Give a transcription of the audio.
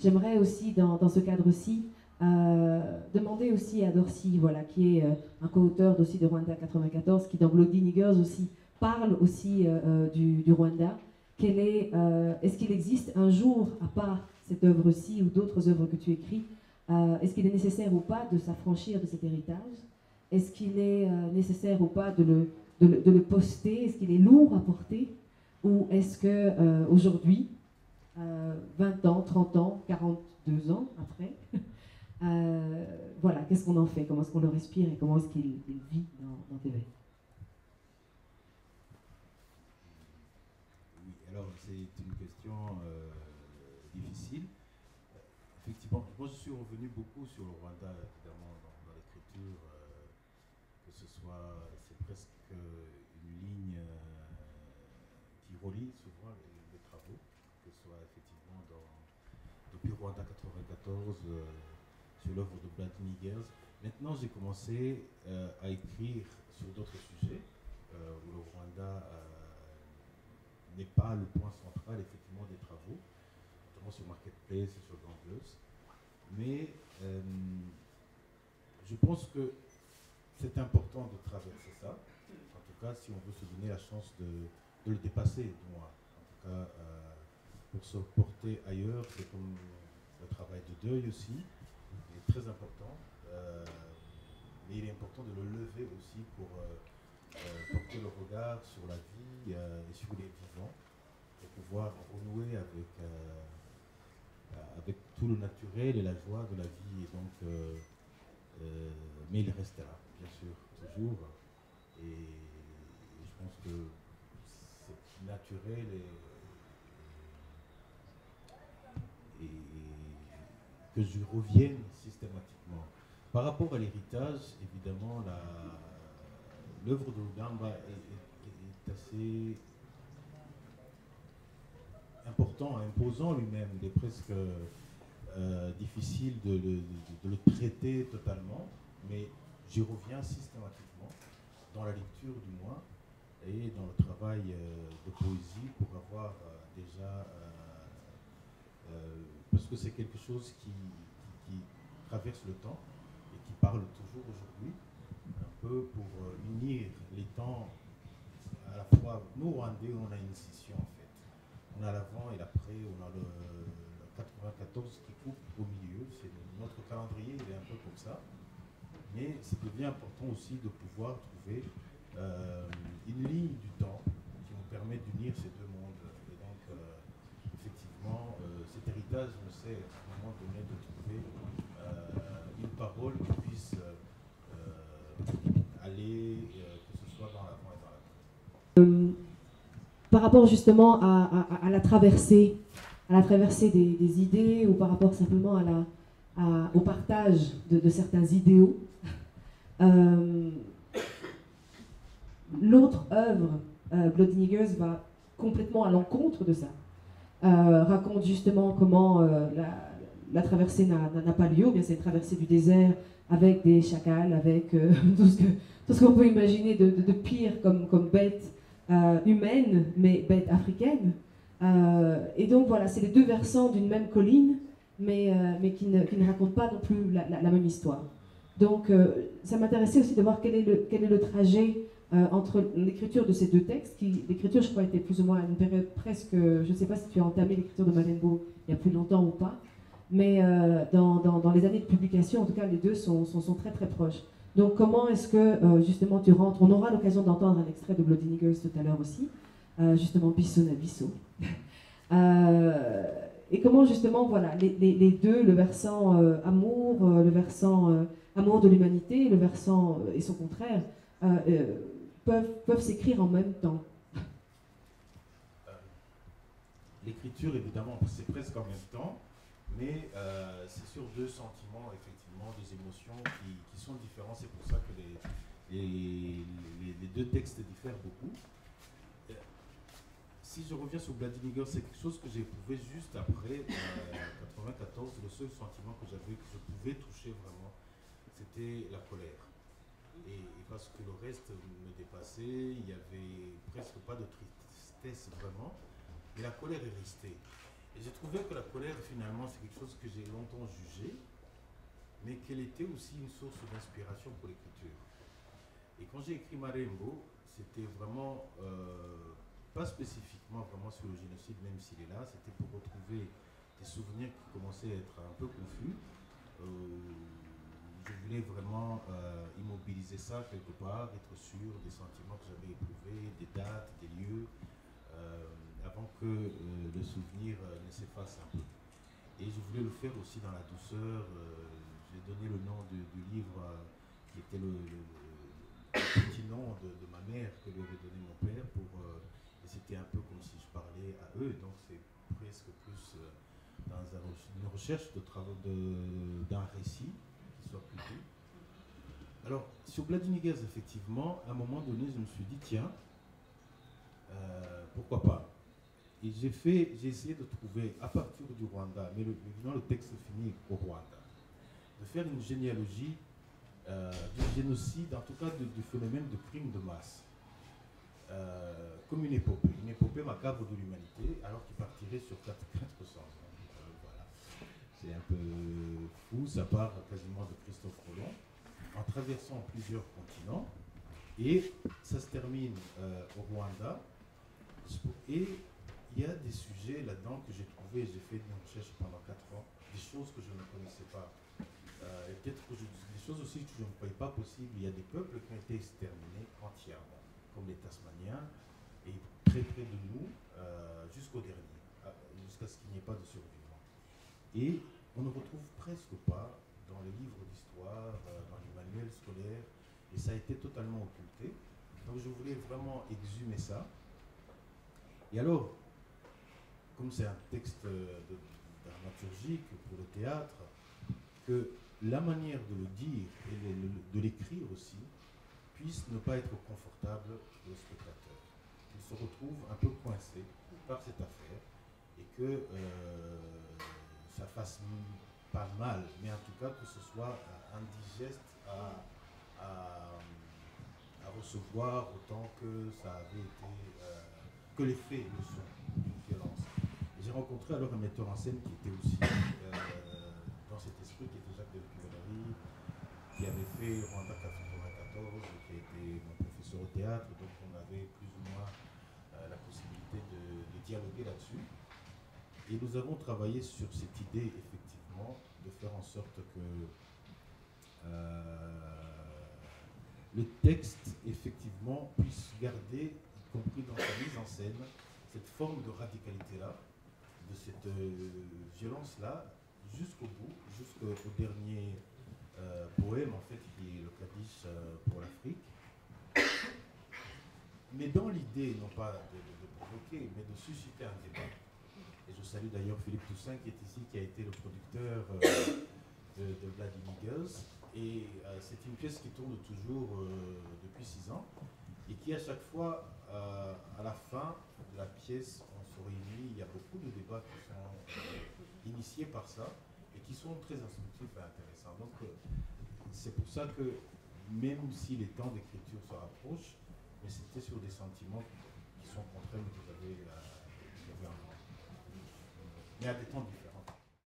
j'aimerais aussi, dans ce cadre-ci, demander aussi à Dorcy, voilà, qui est un co-auteur aussi de Rwanda 94, qui dans Bloody Niggers aussi parle aussi du Rwanda. Est-ce qu'il existe un jour, à part cette œuvre-ci ou d'autres œuvres que tu écris, est-ce qu'il est nécessaire ou pas de s'affranchir de cet héritage? Est-ce qu'il est nécessaire ou pas de le poster? Est-ce qu'il est lourd à porter? Ou est-ce que aujourd'hui, 20 ans, 30 ans, 42 ans après, voilà, qu'est-ce qu'on en fait? Comment est-ce qu'on le respire et comment est-ce qu'il vit dans tes veines? Oui, alors c'est une question difficile. Effectivement, moi je suis revenu beaucoup sur le Rwanda, évidemment, dans l'écriture, que ce soit, c'est presque une ligne qui relie souvent les travaux, que ce soit effectivement depuis Rwanda 94, sur l'œuvre de Bloody Niggers. Maintenant, j'ai commencé à écrire sur d'autres sujets, où le Rwanda n'est pas le point central, effectivement, des travaux, notamment sur Marketplace et sur Gambleuse. Mais je pense que c'est important de traverser ça. En tout cas, si on veut se donner la chance de le dépasser, du moins. En tout cas, pour se porter ailleurs, c'est comme le travail de deuil aussi, il est très important. Mais il est important de le lever aussi pour porter le regard sur la vie et sur les vivants, pour pouvoir renouer avec tout le naturel et la joie de la vie. Et donc, mais il reste là, bien sûr, toujours. Et je pense que c'est naturel et que je revienne systématiquement. Par rapport à l'héritage, évidemment, l'œuvre de Rugamba est assez important, imposant lui-même. Il est presque difficile de le traiter totalement, mais j'y reviens systématiquement, dans la lecture du moins, et dans le travail de poésie pour avoir déjà... parce que c'est quelque chose qui traverse le temps et qui parle toujours aujourd'hui, un peu pour unir les temps à la fois. Nous, Rwandais, on a une scission en fait. On a l'avant et l'après, on a le 94 qui coupe au milieu. C'est notre calendrier, il est un peu comme ça. Mais c'est devient important aussi de pouvoir trouver une ligne du temps qui nous permet d'unir ces deux mondes. Et donc, effectivement, cet héritage me sert à un moment donné de trouver une parole qui puisse aller, que ce soit dans l'avant et dans l'arrière. Par rapport justement à la traversée, des idées, ou par rapport simplement au partage de certains idéaux, l'autre œuvre, Bloody Niggers, va complètement à l'encontre de ça. Raconte justement comment la traversée n'a pas lieu, ou bien c'est une traversée du désert avec des chacals, avec tout ce qu'on peut imaginer de pire comme bêtes humaines, mais bêtes africaines. Et donc voilà, c'est les deux versants d'une même colline, mais qui ne racontent pas non plus la même histoire. Donc ça m'intéressait aussi de voir quel est le trajet entre l'écriture de ces deux textes, l'écriture je crois était plus ou moins à une période presque, je ne sais pas si tu as entamé l'écriture de Malenbo il y a plus longtemps ou pas, mais dans les années de publication, en tout cas les deux sont très très proches. Donc comment est-ce que justement tu rentres, on aura l'occasion d'entendre un extrait de Bloody Niggers tout à l'heure aussi, justement Bisso na Bisso. Et comment justement, voilà, les deux, le versant amour, le versant amour de l'humanité, le versant et son contraire, peuvent s'écrire en même temps. L'écriture, évidemment, c'est presque en même temps, mais c'est sur deux sentiments, effectivement, des émotions qui sont différents. C'est pour ça que les deux textes diffèrent beaucoup. Si je reviens sur Bloody Niggers, c'est quelque chose que j'ai éprouvé juste après 94. Le seul sentiment que j'avais, que je pouvais toucher vraiment, c'était la colère. Et parce que le reste me dépassait, il n'y avait presque pas de tristesse vraiment, mais la colère est restée. Et j'ai trouvé que la colère, finalement, c'est quelque chose que j'ai longtemps jugé, mais qu'elle était aussi une source d'inspiration pour l'écriture. Et quand j'ai écrit Marembo, c'était vraiment, pas spécifiquement vraiment sur le génocide, même s'il est là, c'était pour retrouver des souvenirs qui commençaient à être un peu confus. Je voulais vraiment immobiliser ça quelque part, être sûr des sentiments que j'avais éprouvés, des dates, des lieux, avant que le souvenir ne s'efface un peu. Et je voulais le faire aussi dans la douceur. J'ai donné le nom du livre qui était le petit nom de ma mère que lui avait donné mon père. Et c'était un peu comme si je parlais à eux. Donc c'est presque plus dans une recherche de travaux d'un récit qui soit plus doux. Alors, sur Vladimir, effectivement, à un moment donné, je me suis dit, tiens, pourquoi pas. Et j'ai essayé de trouver, à partir du Rwanda, mais évidemment le texte finit au Rwanda, de faire une généalogie du génocide, en tout cas du phénomène de crime de masse, comme une épopée macabre de l'humanité, alors qu'il partirait sur 400 ans. Voilà. C'est un peu fou, ça part quasiment de Christophe Colomb, en traversant plusieurs continents, et ça se termine au Rwanda, et il y a des sujets là-dedans que j'ai trouvé, j'ai fait une recherche pendant 4 ans, des choses que je ne connaissais pas. Et peut-être que des choses aussi que je ne croyais pas possibles. Il y a des peuples qui ont été exterminés entièrement, comme les Tasmaniens, et très près de nous, jusqu'au dernier, jusqu'à ce qu'il n'y ait pas de survivants. Et on ne retrouve presque pas dans les livres d'histoire, dans les manuels scolaires, et ça a été totalement occulté. Donc je voulais vraiment exhumer ça. Et alors, comme c'est un texte dramaturgique pour le théâtre, que la manière de le dire et de l'écrire aussi puisse ne pas être confortable pour le spectateur. Il se retrouve un peu coincé par cette affaire et que ça fasse pas mal, mais en tout cas que ce soit indigeste à recevoir autant que ça avait été, que les faits le sont d'une violence. J'ai rencontré alors un metteur en scène qui était aussi dans cet esprit, qui était Jacques Delpivalerie, qui avait fait Rwanda 94, qui a été mon professeur au théâtre, donc on avait plus ou moins la possibilité de dialoguer là-dessus. Et nous avons travaillé sur cette idée, effectivement, de faire en sorte que le texte, effectivement, puisse garder, y compris dans sa mise en scène, cette forme de radicalité-là, de cette violence-là, jusqu'au bout, jusqu'au dernier poème, en fait, qui est le Kaddish pour l'Afrique. Mais dans l'idée, non pas de provoquer, mais de susciter un débat. Et je salue d'ailleurs Philippe Toussaint, qui est ici, qui a été le producteur de Vladimir Girls. Et c'est une pièce qui tourne toujours depuis 6 ans, et qui à chaque fois, à la fin de la pièce, on se réunit, il y a beaucoup de débats qui sont initiés par ça, et qui sont très instructifs et intéressants. Donc c'est pour ça que, même si les temps d'écriture se rapprochent, mais c'était sur des sentiments qui sont contraires, mais que j'avais en moi. Mais à des temps différents.